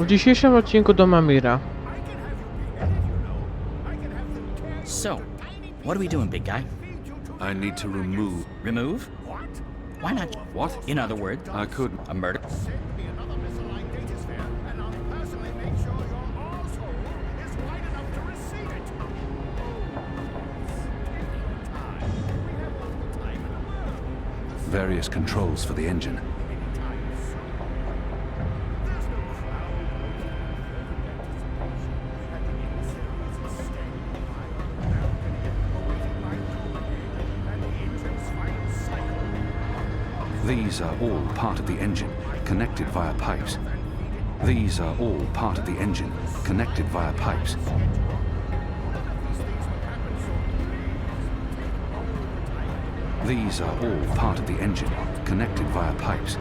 W dzisiejszym odcinku do Mamira. So, what are we doing, big guy? I need to remove... Remove? Why not? What? In other words, I couldn't. a murder. Various controls for the engine. These are all part of the engine, connected via pipes. These are all part of the engine, connected via pipes. These are all part of the engine, connected via pipes.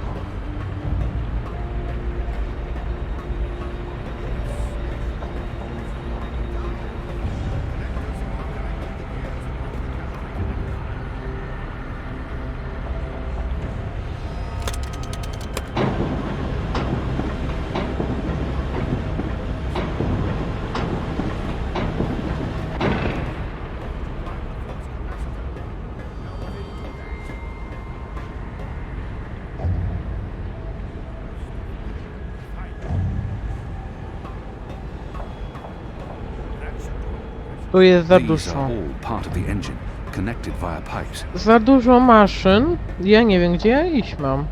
Tu jest za These are dużo. all part of the engine, connected via pipes. Za dużo maszyn. Ja nie wiem, gdzie ja iść mam.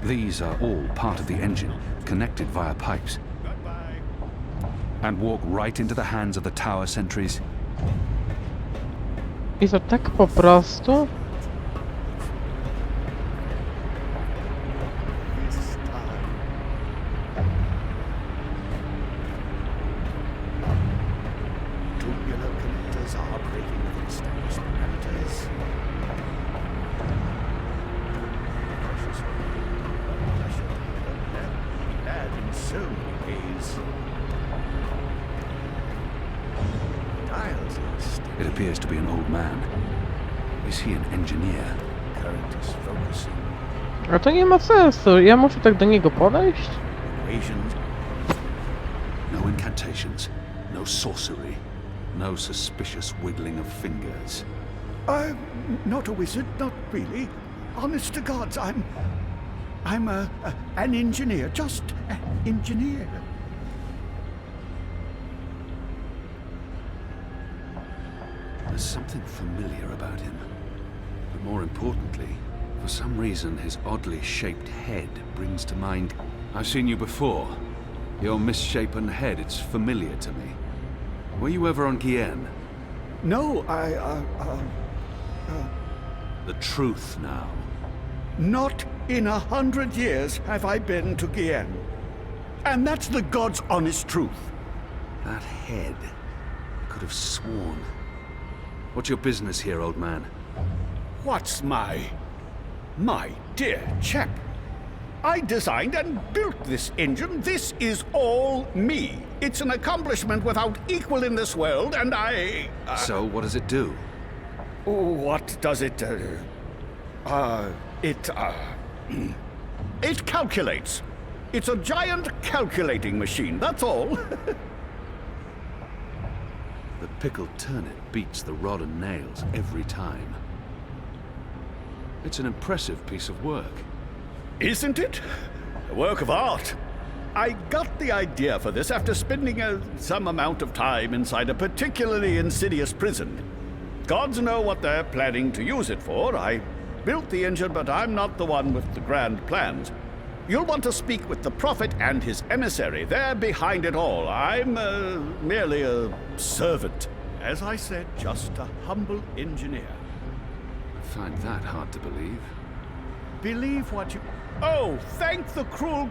These are all part of the engine, connected via pipes. And walk right into the hands of the tower sentries. I to tak po prostu? Tubular connectors are operating within established parameters. Bad in so many ways. Dials are still. It appears to be an old man. Is he an engineer? Current is focusing. A to nie ma sensu. Ja muszę tak do niego podejść? Equations. No incantations, no sorcery, no suspicious wiggling of fingers. I'm not a wizard, not really. Honest to God, I'm an engineer, just an engineer. There's something familiar about him. But more importantly, for some reason his oddly shaped head brings to mind... I've seen you before. Your misshapen head, it's familiar to me. Were you ever on Kian? No, The truth now. not in 100 years have I been to Gien. And that's the God's honest truth. That head. I could have sworn. What's your business here, old man? What's my dear chap? I designed and built this engine. This is all me. It's an accomplishment without equal in this world, and I... So, what does it do? What does it it calculates. It's a giant calculating machine, that's all. The pickled turnip beats the rod and nails every time. It's an impressive piece of work. Isn't it? A work of art. I got the idea for this after spending some amount of time inside a particularly insidious prison. Gods know what they're planning to use it for. I built the engine, but I'm not the one with the grand plans. You'll want to speak with the prophet and his emissary. They're behind it all. I'm merely a servant. As I said, just a humble engineer. I find that hard to believe. Believe what you... Oh, thank the cruel...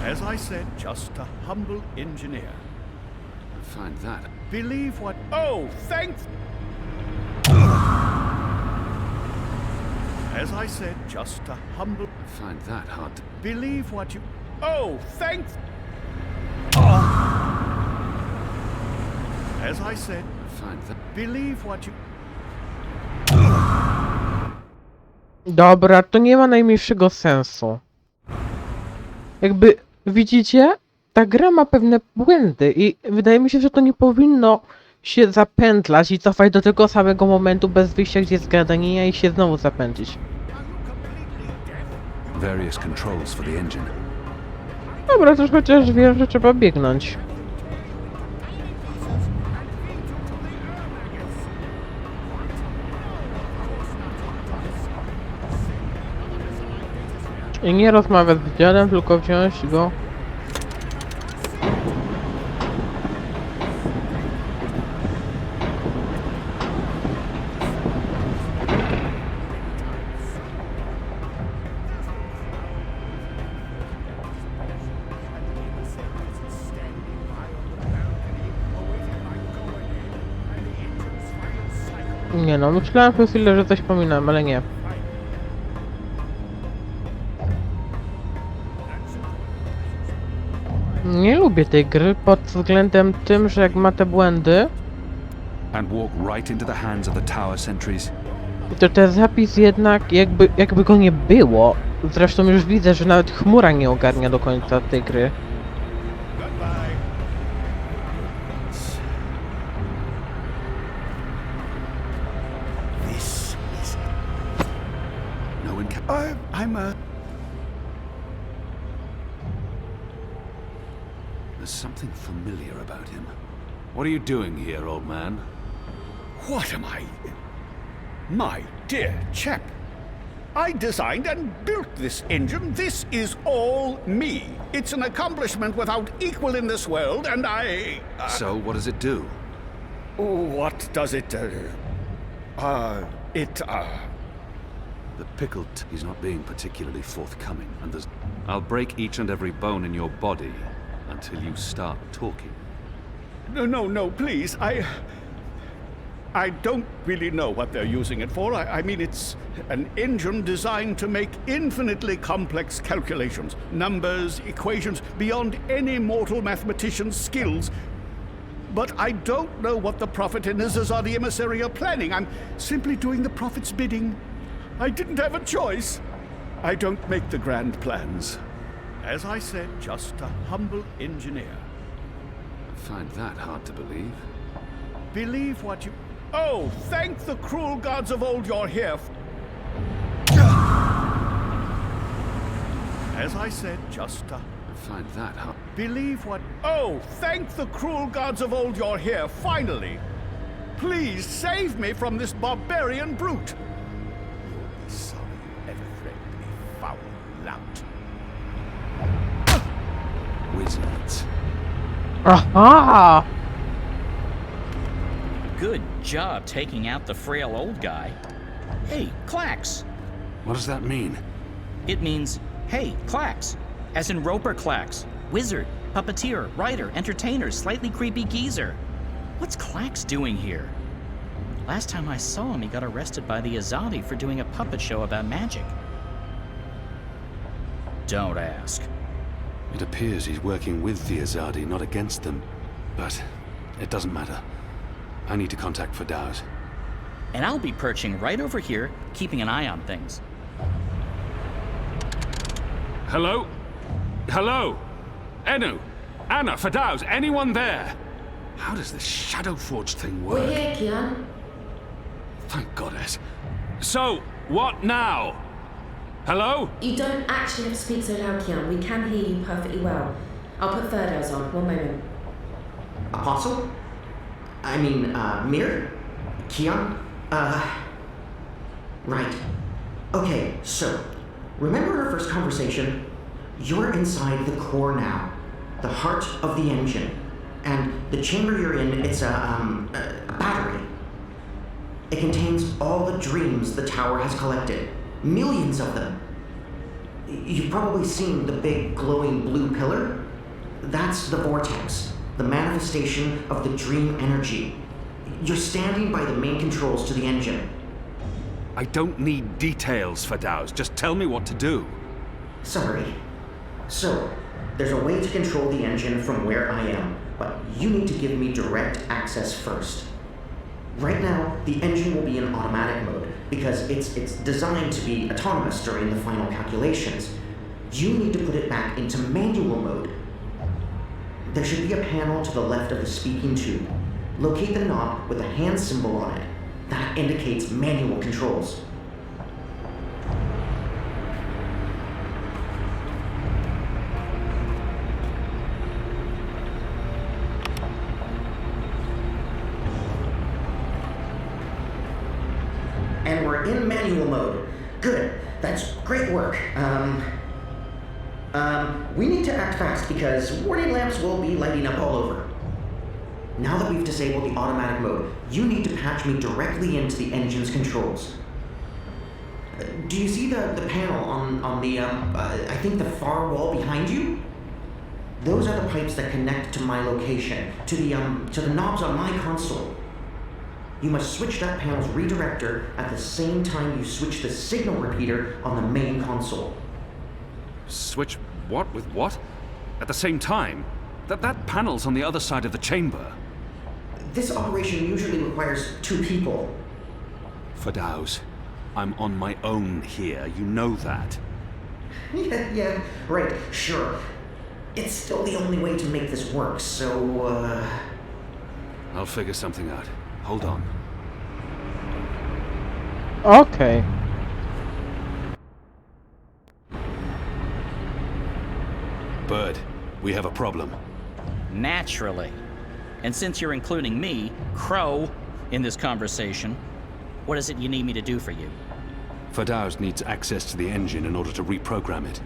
As I said, just a humble engineer. I find that... Believe what... Oh, thank... As I said, just a humble... I find that hard to... Believe what you... Oh, thank... As I said... I find that... Believe what you... Dobra, to nie ma najmniejszego sensu. Jakby, widzicie? Ta gra ma pewne błędy i wydaje mi się, że to nie powinno się zapętlać i cofać do tego samego momentu bez wyjścia, gdzie jest gadaninia i się znowu zapędzić. Various controls for the engine. Dobra, to już chociaż wiem, że trzeba biegnąć. I nie rozmawiać z dziadem, tylko wziąć go. Nie no, myślałem przez chwilę, że coś pominąłem, ale nie. Nie lubię tej gry pod względem tym, że jak ma te błędy, And walk right into the hands of the tower sentries. to ten zapis jednak jakby go nie było. Zresztą już widzę, że nawet chmura nie ogarnia do końca tej gry. This is... No one can... I'm a... There's something familiar about him. What are you doing here, old man? What am I? My dear chap, I designed and built this engine. This is all me. It's an accomplishment without equal in this world, and I... So, what does it do? What does it... The pickled... He's not being particularly forthcoming, and there's... I'll break each and every bone in your body until you start talking. No, please. I don't really know what they're using it for. I mean, it's an engine designed to make infinitely complex calculations, numbers, equations, beyond any mortal mathematician's skills. But I don't know what the Prophet and his Azadii emissary are planning. I'm simply doing the Prophet's bidding. I didn't have a choice. I don't make the grand plans. As I said, just a humble engineer. I find that hard to believe. Believe what you... Oh, thank the cruel gods of old you're here. As I said, just a... I find that hard... Believe what... Oh, thank the cruel gods of old you're here, finally. Please save me from this barbarian brute. You'll be sorry you ever threatened me, foul lout. Wizards. Aha! Good job taking out the frail old guy. Hey, Klacksa. What does that mean? It means, hey, Klacksa. As in Ropera Klacksa. Wizard, puppeteer, writer, entertainer, slightly creepy geezer. What's Klacksa doing here? Last time I saw him, he got arrested by the Azadii for doing a puppet show about magic. Don't ask. It appears he's working with the Azadii, not against them. But it doesn't matter. I need to contact Firdaus. And I'll be perching right over here, keeping an eye on things. Hello? Hello? Enu? Anna? Firdaus? Anyone there? How does this Shadow Forge thing work? We're here, Kian. Thank goddess. So, what now? Hello? You don't actually have to speak so loud, Kian. We can hear you perfectly well. I'll put Firdaus on. One moment. Apostle? I mean, Mir? Kian? Right. Okay, so, remember our first conversation? You're inside the core now. The heart of the engine. And the chamber you're in, it's a battery. It contains all the dreams the tower has collected. Millions of them. You've probably seen the big glowing blue pillar. That's the vortex, the manifestation of the dream energy. You're standing by the main controls to the engine. I don't need details, Firdaus. Just tell me what to do. Sorry. So, there's a way to control the engine from where I am, but you need to give me direct access first. Right now, the engine will be in automatic mode, because it's designed to be autonomous during the final calculations. You need to put it back into manual mode. There should be a panel to the left of the speaking tube. Locate the knob with a hand symbol on it. That indicates manual controls. And we're in manual mode. Good. That's great work. We need to act fast because warning lamps will be lighting up all over. Now that we've disabled the automatic mode, you need to patch me directly into the engine's controls. Do you see the panel on the, I think the far wall behind you? Those are the pipes that connect to my location, to the knobs on my console. You must switch that panel's redirector at the same time you switch the signal repeater on the main console. Switch what with what? At the same time? That panel's on the other side of the chamber. This operation usually requires 2 people. Firdaus, I'm on my own here, you know that. Yeah, right, sure. It's still the only way to make this work, so, I'll figure something out. Hold on. Okej. Bird, we have a problem. Naturally. And since you're including me, Crow, in this conversation, what is it you need me to do for you? Firdaus needs access to the engine in order to reprogram it.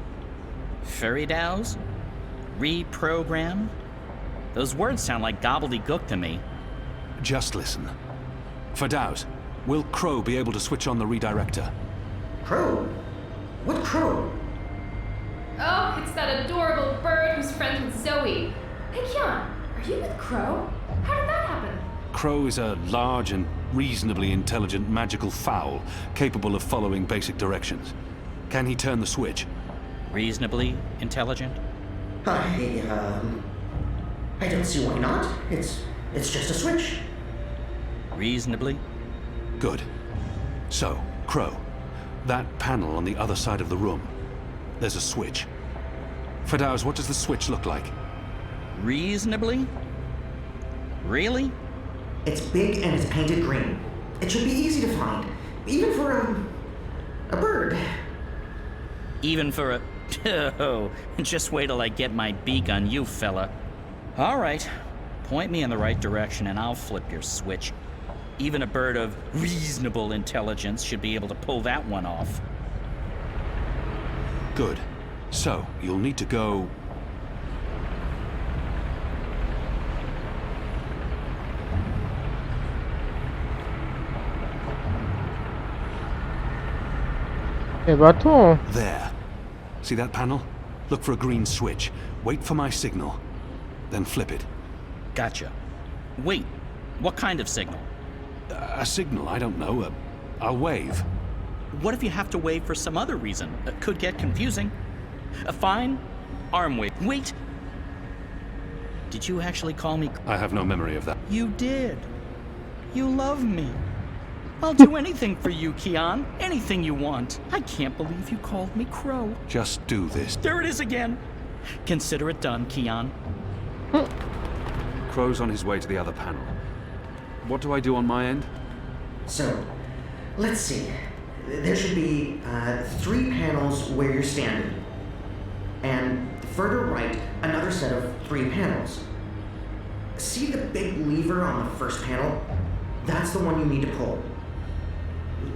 Firdaus? Reprogram? Those words sound like gobbledygook to me. Just listen. Firdaus, will Crow be able to switch on the redirector? Crow? What Crow? Oh, it's that adorable bird who's friends with Zoe. Hey, Kian, are you with Crow? How did that happen? Crow is a large and reasonably intelligent magical fowl, capable of following basic directions. Can he turn the switch? Reasonably intelligent? I don't see why not. It's just a switch. Reasonably? Good. So, Crow, that panel on the other side of the room, there's a switch. Firdaus, what does the switch look like? Reasonably? Really? It's big and it's painted green. It should be easy to find, even for a bird. Even for a... Oh, just wait till I get my beak on you, fella. All right. Point me in the right direction and I'll flip your switch. Even a bird of reasonable intelligence should be able to pull that one off. Good. So, you'll need to go... Chyba tu. There. See that panel? Look for a green switch. Wait for my signal. Then flip it. Gotcha. Wait, what kind of signal? A signal, I don't know. I'll wave. What if you have to wave for some other reason? It could get confusing. Fine. Arm wave. Wait! Did you actually call me? I have no memory of that. You did. You love me. I'll do anything for you, Kian. Anything you want. I can't believe you called me Crow. Just do this. There it is again. Consider it done, Kian. Crow's on his way to the other panel. What do I do on my end? So, let's see. There should be 3 panels where you're standing. And further right, another set of 3 panels. See the big lever on the first panel? That's the one you need to pull.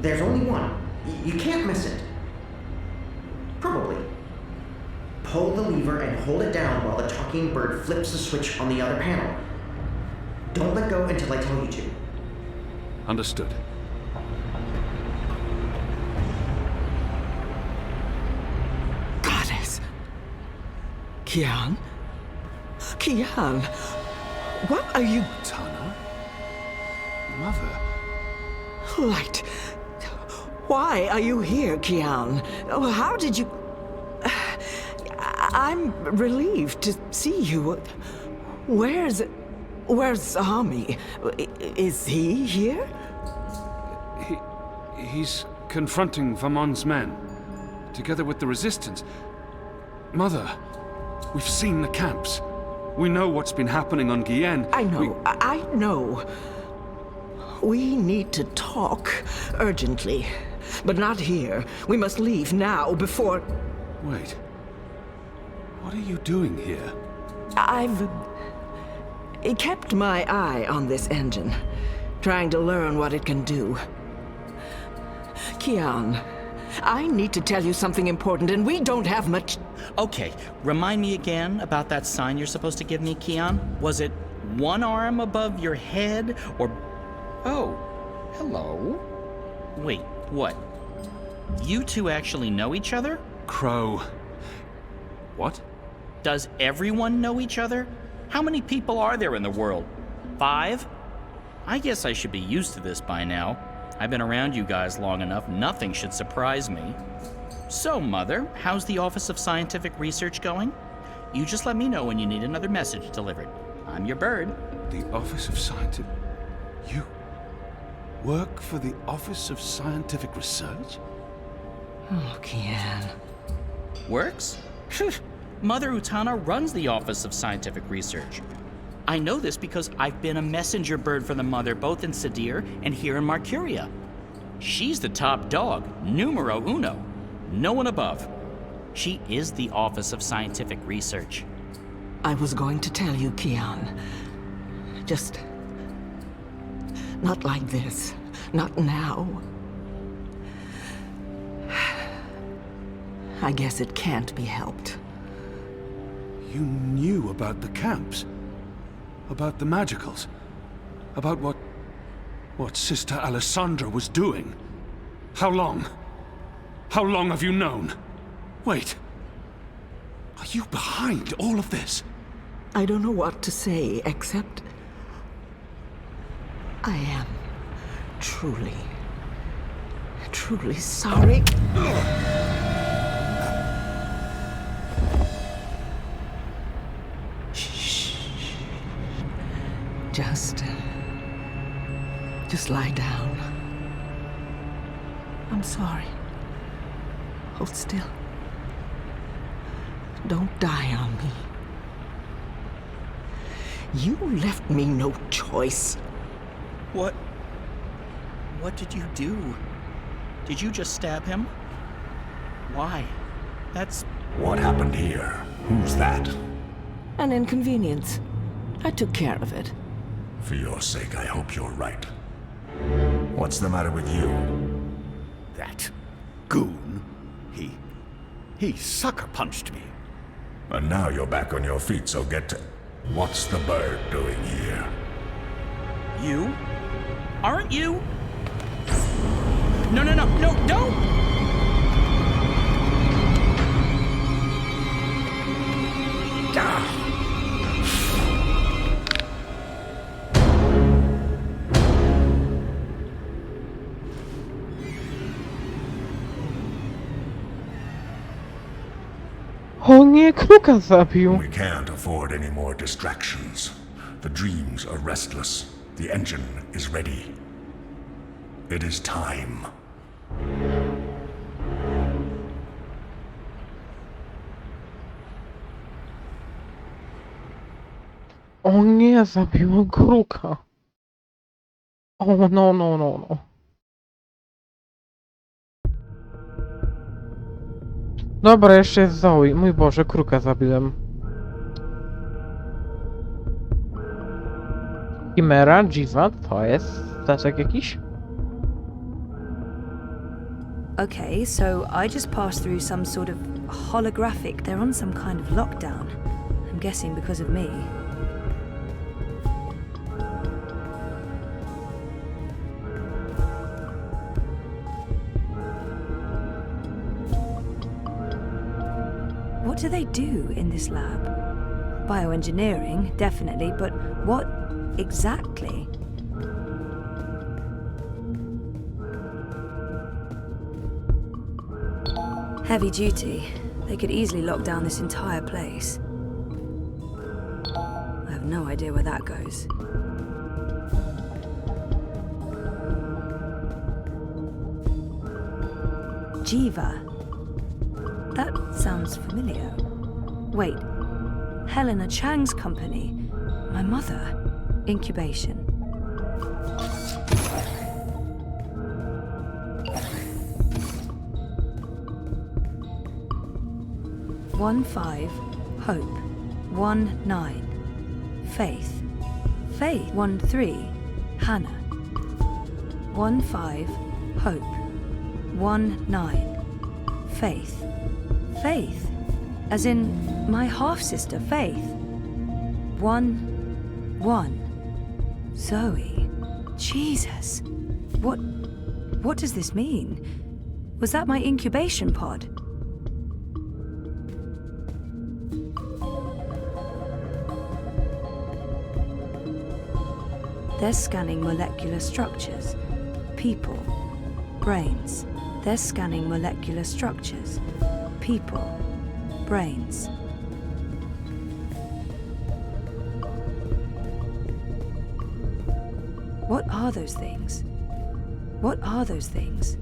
There's only one. You can't miss it. Probably. Pull the lever and hold it down while the talking bird flips the switch on the other panel. Don't let go until I tell you to. Understood. Goddess! Kian? Kian! What are you... Tana? Mother? Light! Why are you here, Kian? Oh, how did you... I'm relieved to see you. Where's Sami? Is he here? He's confronting Vamon's men, together with the resistance. Mother, we've seen the camps. We know what's been happening on Guyenne. I know, I know. We need to talk urgently, but not here. We must leave now before... Wait. What are you doing here? I've kept my eye on this engine, trying to learn what it can do. Kian, I need to tell you something important, and we don't have much... Okay, remind me again about that sign you're supposed to give me, Kian. Was it one arm above your head, or... Oh, hello. Wait, what? You two actually know each other? Crow. What? Does everyone know each other? How many people are there in the world? 5? I guess I should be used to this by now. I've been around you guys long enough, nothing should surprise me. So, Mother, how's the Office of Scientific Research going? You just let me know when you need another message delivered. I'm your bird. The Office of Scientific... You work for the Office of Scientific Research? Oh, Kian. Works? Mother Utana runs the Office of Scientific Research. I know this because I've been a messenger bird for the Mother both in Sadir and here in Marcuria. She's the top dog, numero uno. No one above. She is the Office of Scientific Research. I was going to tell you, Kian. Just... not like this. Not now. I guess it can't be helped. You knew about the camps? About the magicals? About what Sister Alessandra was doing? How long? How long have you known? Wait. Are you behind all of this? I don't know what to say, except... I am truly sorry. Shh. Just lie down. I'm sorry. Hold still. Don't die on me. You left me no choice. What did you do? Did you just stab him? Why? That's... What happened here? Who's that? An inconvenience. I took care of it. For your sake, I hope you're right. What's the matter with you? That goon, he sucker punched me. And now you're back on your feet, so get to... What's the bird doing here? You? Aren't you? No, don't! O nie, Kruka zabił. We can't afford any more distractions. The dreams are restless. The engine is ready. It is time. O nie, zabiłem Kruka. O, no. Dobra, jeszcze jest Zoe. Mój Boże, Kruka zabiłem. Chimera, Jiva, to jest statek jakiś? Okay, so I just passed through some sort of holographic. They're on some kind of lockdown. I'm guessing because of me. What do they do in this lab? Bioengineering, definitely, but what exactly? Heavy duty. They could easily lock down this entire place. I have no idea where that goes. Jiva. That sounds familiar. Wait, Helena Chang's company. My mother. Incubation. One 5, hope. 1 9, faith. Faith. 1 3, Hannah. 1 5, hope. 1 9, faith. Faith, as in my half-sister Faith. 1 1, Zoe. Jesus, what does this mean? Was that my incubation pod? They're scanning molecular structures. People. Brains. They're scanning molecular structures. People. Brains. What are those things? What are those things?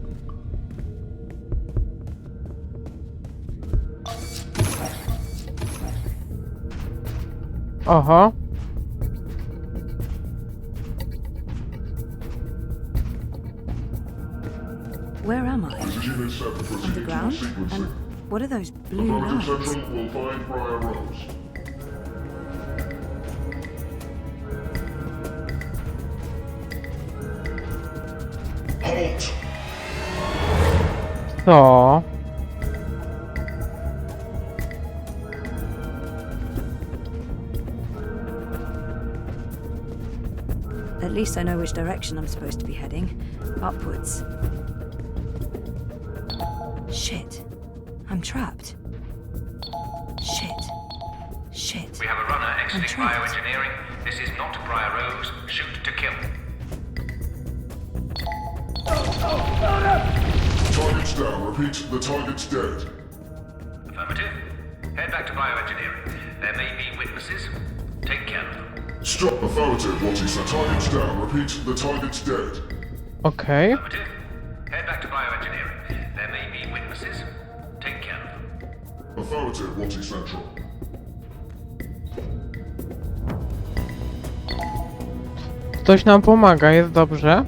Aha. Where am I? On the ground? And what are those blue lines? Central will find Briar Rose. Halt! Co? At least I know which direction I'm supposed to be heading. Upwards. Shit. I'm trapped. Shit. We have a runner exiting trapped. bioengineering. This is not Briar Rose. Shoot to kill. Target's down. Repeat, the target's dead. Affirmative. Head back to bioengineering. There may be witnesses. Take care of them. Stop. Affirmative, what he said. Target's down. Repeat, the target's dead. Okej. Affirmative. Head back to bioengineering. There may be witnesses. Take care of them. Affirmative, what he central. Ktoś nam pomaga, jest dobrze.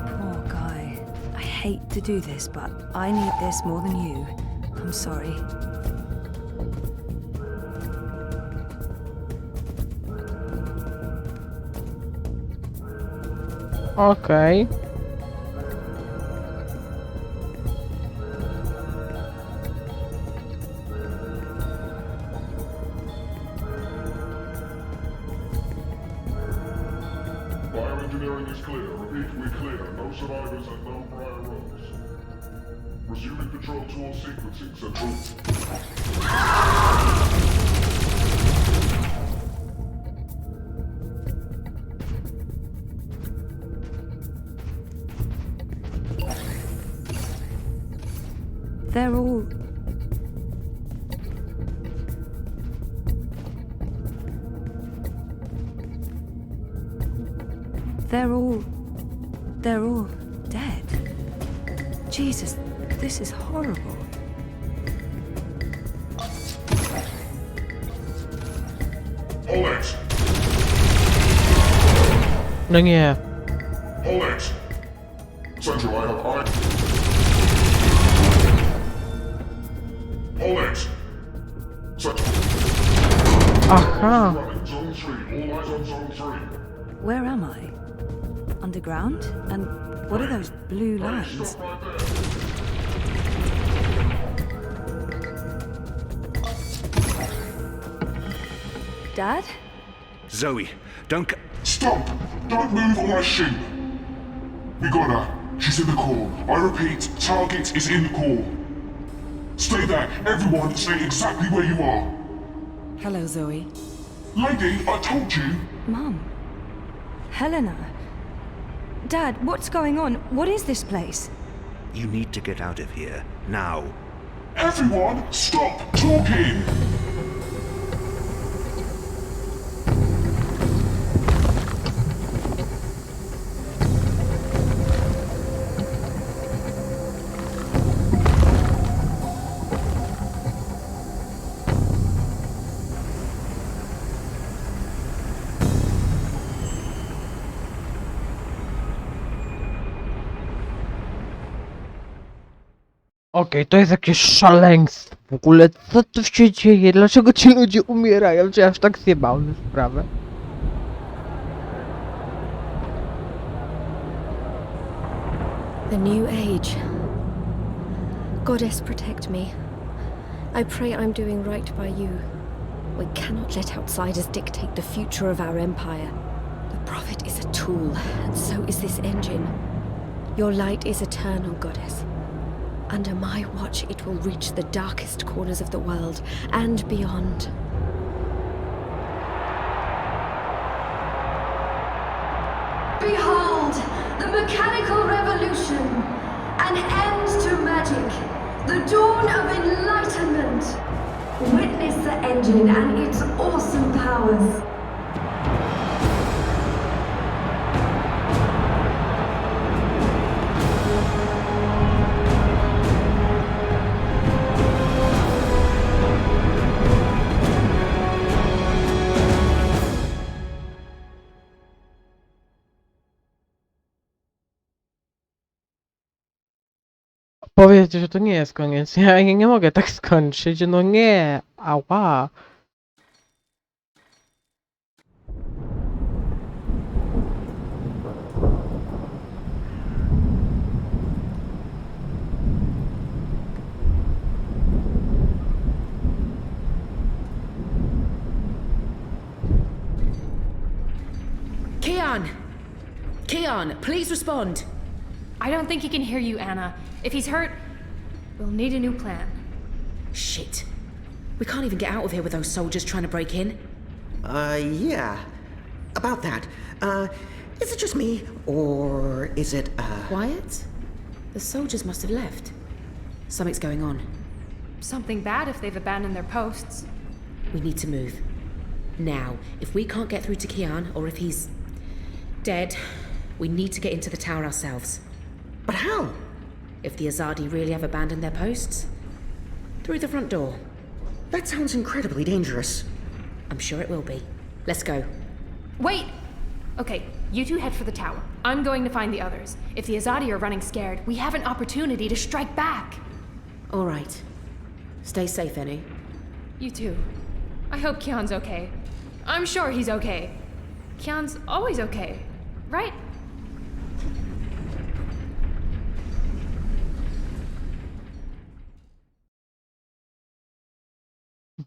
Poor guy. I hate to do this, but I need this more than you. I'm sorry. Okej. Bioengineering is clear. Repeat, we clear. No survivors and no Briar Rose. Resuming control to all sequencing central. They're all... They're all dead. Jesus, this is horrible. Hold it! No nie. Hold it! Central, I have eye. Hold it! Central. Aha. Running. Zone 3. All eyes on Zone 3. Where am I? Underground? And what are those blue lines? Stop right there. Dad? Zoe, don't Stop! Don't move or I shoot! We got her. She's in the core. I repeat, target is in the core. Stay there. Everyone, stay exactly where you are. Hello, Zoe. Lady, I told you. Mum. Helena. Dad, what's going on? What is this place? You need to get out of here. Now. Everyone, stop talking! Okej, to jest jakieś szaleństwo. W ogóle, co tu się dzieje? Dlaczego ci ludzie umierają? Czy aż tak zjebałem sprawę? The new age. Goddess, protect me. I pray I'm doing right by you. We cannot let outsiders dictate the future of our empire. The prophet is a tool, and so is this engine. Your light is eternal, Goddess. Under my watch, it will reach the darkest corners of the world and beyond. Behold, the mechanical revolution, an end to magic, the dawn of enlightenment. Witness the engine and its awesome powers. Powiedzcie, że to nie jest koniec. Ja nie mogę tak skończyć. No nie. Ała. Kian! Kian, please respond. I don't think he can hear you, Anna. If he's hurt, we'll need a new plan. Shit. We can't even get out of here with those soldiers trying to break in. Yeah. About that. Is it just me, or is it, Quiet? The soldiers must have left. Something's going on. Something bad if they've abandoned their posts. We need to move. Now, if we can't get through to Kian, or if he's dead, we need to get into the tower ourselves. But how? If the Azadii really have abandoned their posts, through the front door. That sounds incredibly dangerous. I'm sure it will be. Let's go. Wait! Okay, you two head for the tower. I'm going to find the others. If the Azadii are running scared, we have an opportunity to strike back. All right. Stay safe, Eni. You too. I hope Kian's okay. I'm sure he's okay. Kian's always okay, right?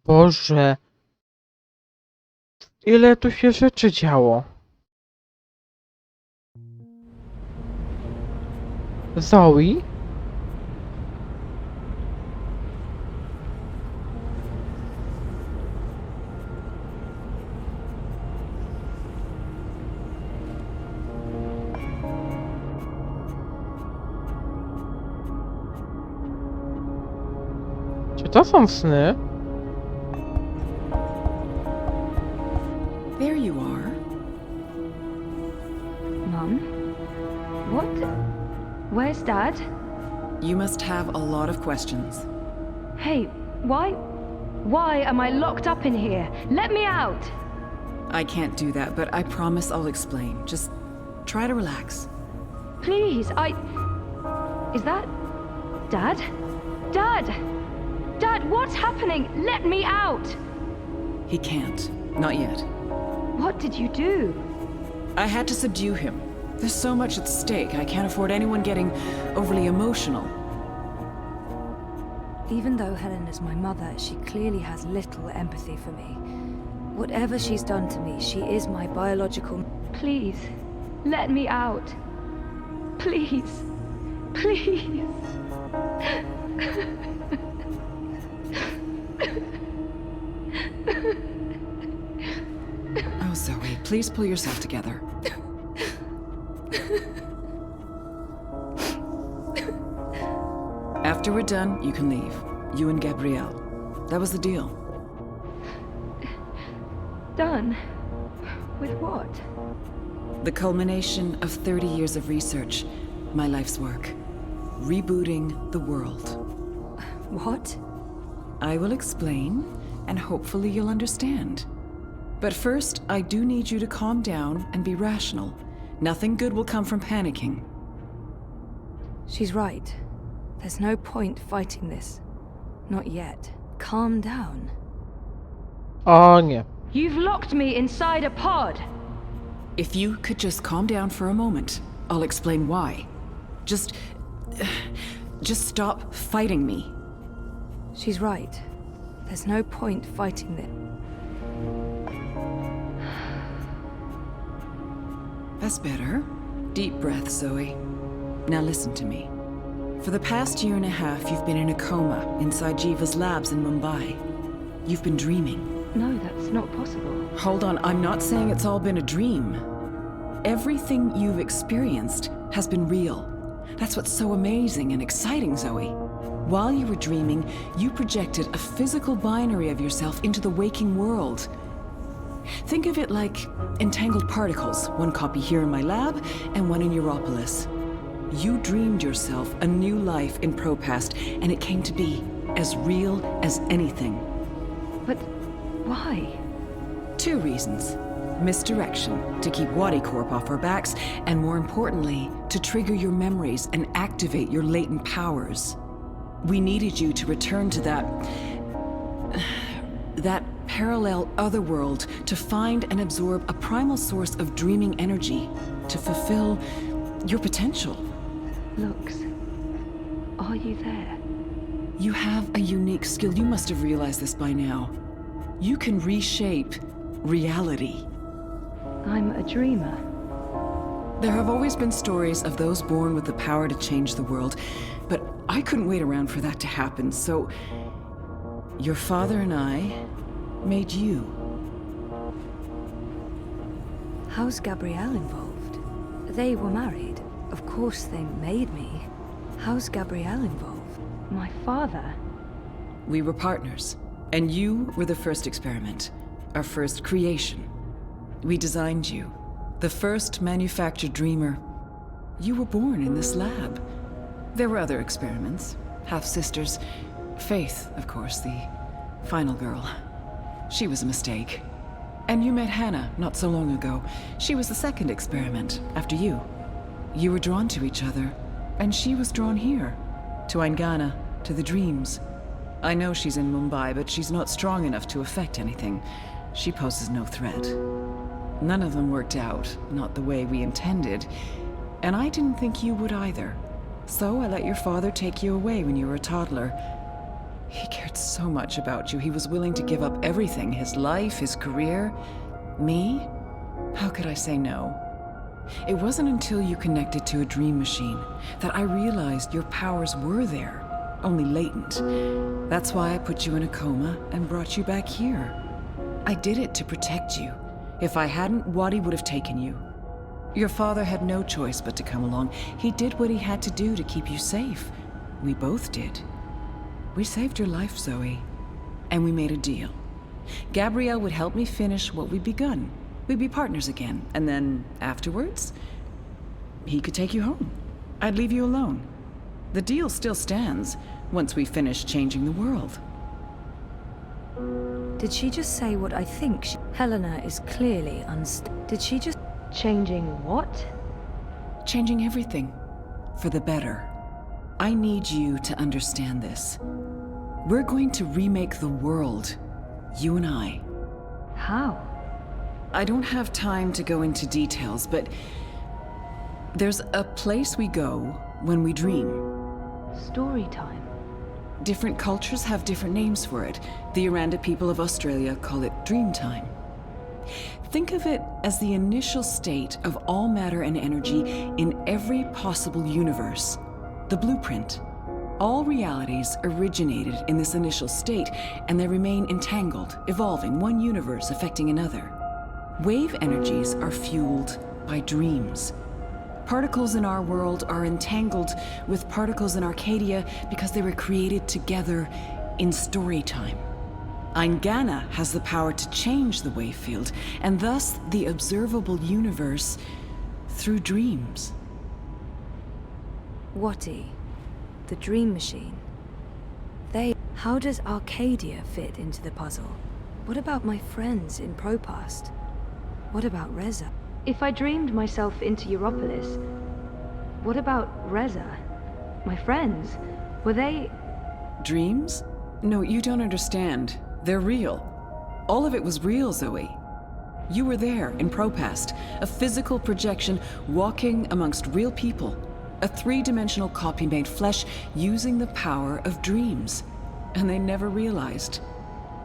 Boże. Ile tu się rzeczy działo. Zoe? Czy to są sny? There you are. Mum? What? Where's Dad? You must have a lot of questions. Hey, why am I locked up in here? Let me out! I can't do that, but I promise I'll explain. Just try to relax. Please, Is that... Dad? Dad! Dad, what's happening? Let me out! He can't. Not yet. What did you do? I had to subdue him. There's so much at stake, I can't afford anyone getting overly emotional. Even though Helen is my mother, she clearly has little empathy for me. Whatever she's done to me, she is my biological... Please, let me out. Please. Please. Oh, Zoe, please pull yourself together. After we're done, you can leave. You and Gabrielle. That was the deal. Done? With what? The culmination of 30 years of research. My life's work. Rebooting the world. What? I will explain, and hopefully you'll understand. But first, I do need you to calm down and be rational. Nothing good will come from panicking. She's right. There's no point fighting this. Not yet. Calm down. O nie. You've locked me inside a pod! If you could just calm down for a moment, I'll explain why. Just stop fighting me. She's right. There's no point fighting this. That's better. Deep breath, Zoe. Now listen to me. For the past year and a half, you've been in a coma inside Jiva's labs in Mumbai. You've been dreaming. No, that's not possible. Hold on, I'm not saying it's all been a dream. Everything you've experienced has been real. That's what's so amazing and exciting, Zoe. While you were dreaming, you projected a physical binary of yourself into the waking world. Think of it like entangled particles, one copy here in my lab and one in Europolis. You dreamed yourself a new life in Propast, and it came to be as real as anything. But why? 2 reasons. Misdirection, to keep Wadi Corp off our backs, and more importantly, to trigger your memories and activate your latent powers. We needed you to return to that parallel otherworld, to find and absorb a primal source of dreaming energy, to fulfill your potential. Lux, are you there? You have a unique skill. You must have realized this by now. You can reshape reality. I'm a dreamer. There have always been stories of those born with the power to change the world, but I couldn't wait around for that to happen, so your father and I made you. How's Gabrielle involved? They were married. Of course they made me. How's Gabrielle involved? My father? We were partners, and you were the first experiment, our first creation. We designed you, the first manufactured dreamer. You were born in this lab. There were other experiments, half-sisters. Faith, of course, the final girl. She was a mistake. And you met Hannah not so long ago. She was the second experiment, after you. You were drawn to each other, and she was drawn here, to Aingana, to the dreams. I know she's in Mumbai, but she's not strong enough to affect anything. She poses no threat. None of them worked out, not the way we intended, and I didn't think you would either. So I let your father take you away when you were a toddler. He cared so much about you, he was willing to give up everything, his life, his career. Me? How could I say no? It wasn't until you connected to a dream machine that I realized your powers were there, only latent. That's why I put you in a coma and brought you back here. I did it to protect you. If I hadn't, Wadi would have taken you. Your father had no choice but to come along. He did what he had to do to keep you safe. We both did. We saved your life, Zoe. And we made a deal. Gabrielle would help me finish what we'd begun. We'd be partners again, and then afterwards, he could take you home. I'd leave you alone. The deal still stands once we finish changing the world. Did she just say what I think? Helena is clearly Did she just... Changing what? Changing everything. For the better. I need you to understand this. We're going to remake the world. You and I. How? I don't have time to go into details, but there's a place we go when we dream. Story time. Different cultures have different names for it. The Aranda people of Australia call it dream time. Think of it as the initial state of all matter and energy in every possible universe. The blueprint. All realities originated in this initial state, and they remain entangled, evolving, one universe affecting another. Wave energies are fueled by dreams. Particles in our world are entangled with particles in Arcadia because they were created together in story time. Eingana has the power to change the wave field, and thus the observable universe through dreams. Wati, the dream machine. How does Arcadia fit into the puzzle? What about my friends in Propast? What about Reza? If I dreamed myself into Europolis, what about Reza? My friends? Were they... Dreams? No, you don't understand. They're real. All of it was real, Zoe. You were there in Propast, a physical projection walking amongst real people. A three-dimensional copy made flesh using the power of dreams. And they never realized.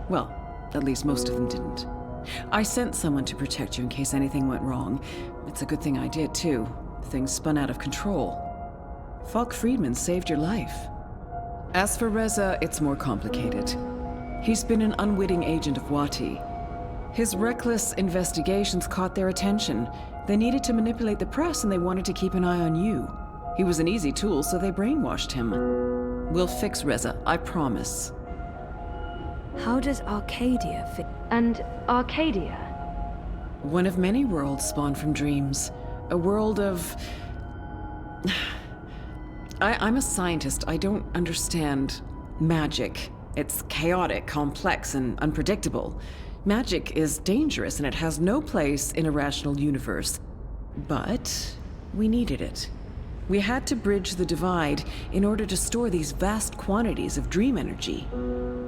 Well, at least most of them didn't. I sent someone to protect you in case anything went wrong. It's a good thing I did, too. Things spun out of control. Falk Friedman saved your life. As for Reza, it's more complicated. He's been an unwitting agent of Wati. His reckless investigations caught their attention. They needed to manipulate the press and they wanted to keep an eye on you. He was an easy tool, so they brainwashed him. We'll fix Reza, I promise. How does Arcadia fit? And Arcadia? One of many worlds spawned from dreams. A world of... I'm a scientist. I don't understand magic. It's chaotic, complex, and unpredictable. Magic is dangerous, and it has no place in a rational universe. But we needed it. We had to bridge the divide in order to store these vast quantities of dream energy.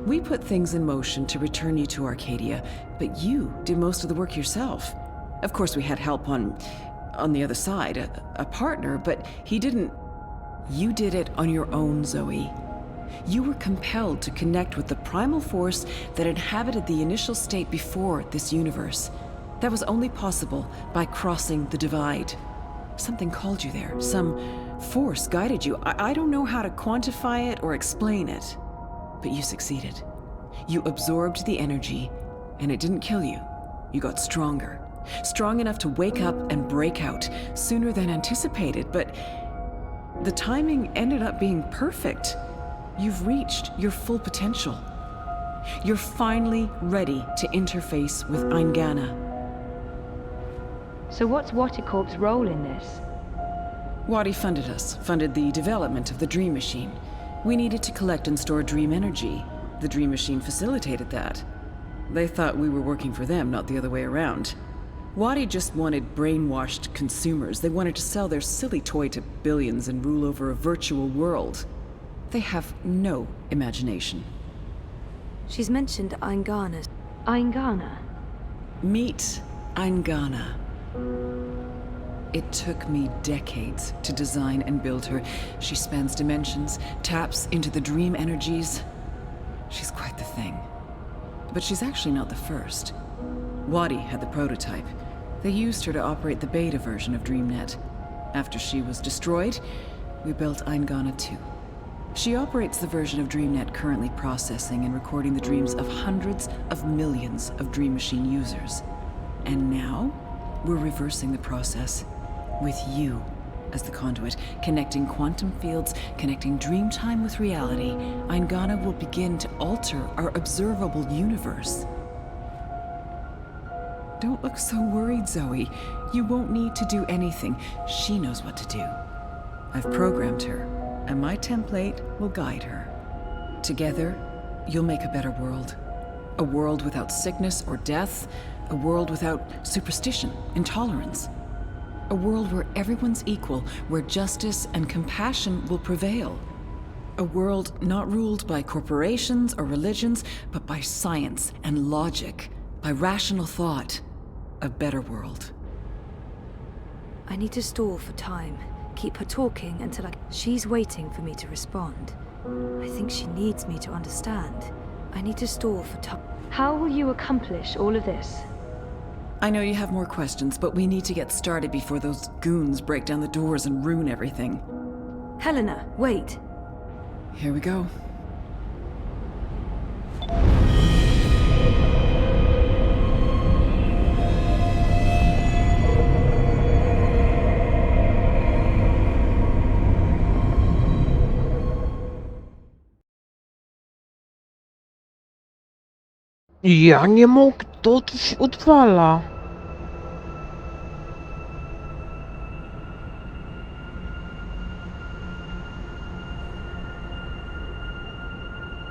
We put things in motion to return you to Arcadia, but you did most of the work yourself. Of course, we had help on the other side, a partner, but he didn't... You did it on your own, Zoe. You were compelled to connect with the primal force that inhabited the initial state before this universe. That was only possible by crossing the divide. Something called you there. Some force guided you. I don't know how to quantify it or explain it. But you succeeded. You absorbed the energy, and it didn't kill you. You got stronger. Strong enough to wake up and break out sooner than anticipated, but the timing ended up being perfect. You've reached your full potential. You're finally ready to interface with Eingana. So what's Waticorp's role in this? Wati funded us, funded the development of the Dream Machine. We needed to collect and store dream energy. The Dream Machine facilitated that. They thought we were working for them, not the other way around. Wati just wanted brainwashed consumers. They wanted to sell their silly toy to billions and rule over a virtual world. They have no imagination. She's mentioned Eingana. Eingana? Meet Eingana. It took me decades to design and build her. She spans dimensions, taps into the dream energies. She's quite the thing. But she's actually not the first. Wati had the prototype. They used her to operate the beta version of DreamNet. After she was destroyed, we built Eingana 2. She operates the version of DreamNet currently processing and recording the dreams of hundreds of millions of Dream Machine users. And now, we're reversing the process with you as the conduit, connecting quantum fields, connecting dream time with reality. Eingana will begin to alter our observable universe. Don't look so worried, Zoe. You won't need to do anything. She knows what to do. I've programmed her, and my template will guide her. Together, you'll make a better world. A world without sickness or death. A world without superstition, intolerance. A world where everyone's equal, where justice and compassion will prevail. A world not ruled by corporations or religions, but by science and logic, by rational thought. A better world. I need to stall for time. Keep her talking until She's waiting for me to respond. I think she needs me to understand. I need to stall for time. How will you accomplish all of this? I know you have more questions, but we need to get started before those goons break down the doors and ruin everything. Helena, wait. Here we go. Ja nie mogę, to się odwala.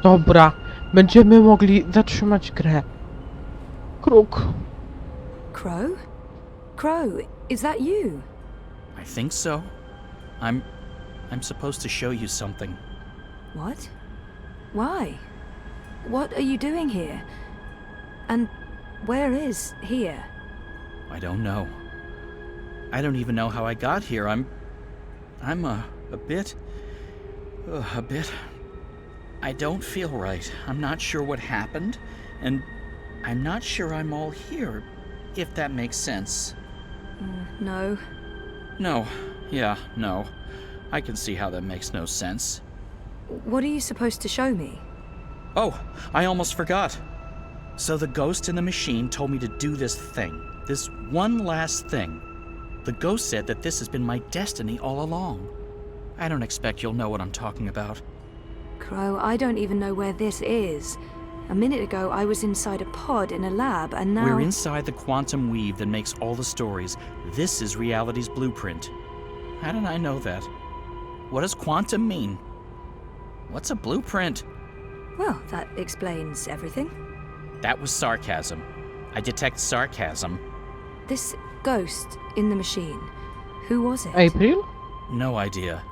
Dobra, będziemy mogli zatrzymać grę. Kruk. Crow? Crow, is that you? I think so. I'm supposed to show you something. What? Why? What are you doing here? And where is here? I don't know. I don't even know how I got here. I'm a bit... I don't feel right. I'm not sure what happened, and I'm not sure I'm all here, if that makes sense. No. No. Yeah, no. I can see how that makes no sense. What are you supposed to show me? Oh, I almost forgot. So the ghost in the machine told me to do this thing. This one last thing. The ghost said that this has been my destiny all along. I don't expect you'll know what I'm talking about. Crow, I don't even know where this is. A minute ago, I was inside a pod in a lab, and now... We're inside the quantum weave that makes all the stories. This is reality's blueprint. How did I know that? What does quantum mean? What's a blueprint? Well, that explains everything. That was sarcasm. I detect sarcasm. This ghost in the machine, who was it? April? No idea.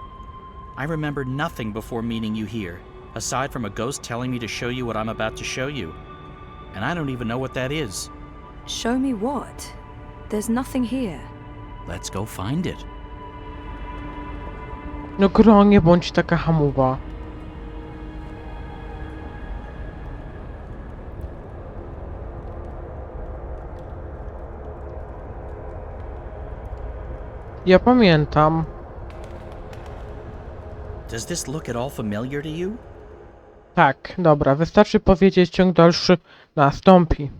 I remember nothing before meeting you here, aside from a ghost telling me to show you what I'm about to show you. And I don't even know what that is. Show me what? There's nothing here. Let's go find it. No Gro, nie bądź taka hamowa. Ja pamiętam. Does this look at all familiar to you? Tak, dobra, wystarczy powiedzieć, ciąg dalszy nastąpi.